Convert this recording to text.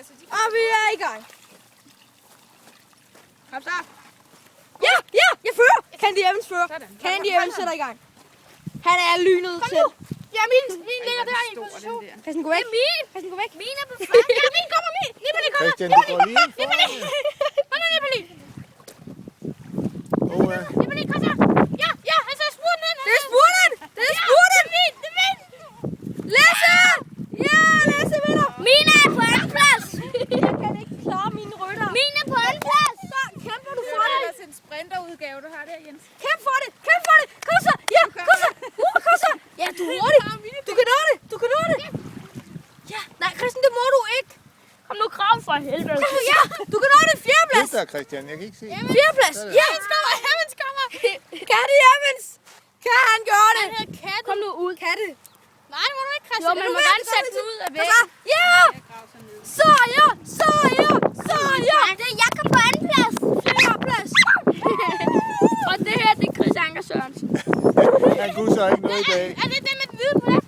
Lasse. Og vi er i gang. Kom så. Ja, jeg fører. Candy Evans fører. Sådan. Candy Evans sætter i gang. Han er lynet til. Ja, min ligger der i position. Christian, gå væk. Christian, gå væk. Min er på fart. Ja, min kommer min. Nipperli kommer. Christian, du går lige ind foran. Kom nu, Nipperli. Oha. Nipperli, kom så. Ja, han så spurten ind. Det er spurten. Det er spurten. Det er min. Lasse. Ja, Lasse vinder. Min er på anden plads. Jeg kan ikke klare mine rytter. Min er på anden plads. Så kæmper du for Det det. er altså en sprinterudgave, du har der, Jens. Kæmp for det. Kæmp for det. Kom så. Ja, kom så. Kom så. Ja, du er hurtig. Du kan nå det. Du kan nå det. Ja, nej, Christian, det må du ikke. Kom nu, krav for helvede. Ja, du kan nå det. Fjerdeplads. Husk dig, Christian. Jeg kan ikke se. Fjerdeplads. Ja. Evans kommer. Candy Evans. Kan han gøre det? Kom nu ud. Kan det? Nej, det må du ikke, Jo, Christian. men Du må gerne sætte den ud af Kom væggen. så. Ja. Sejr. Sejr. Sejr. Det er Jakob på anden plads. Fjerdeplads. Og det her, det er Chris Anker Sørensen. Han kunne så ikke noget i dag. Er det det med hvide på det?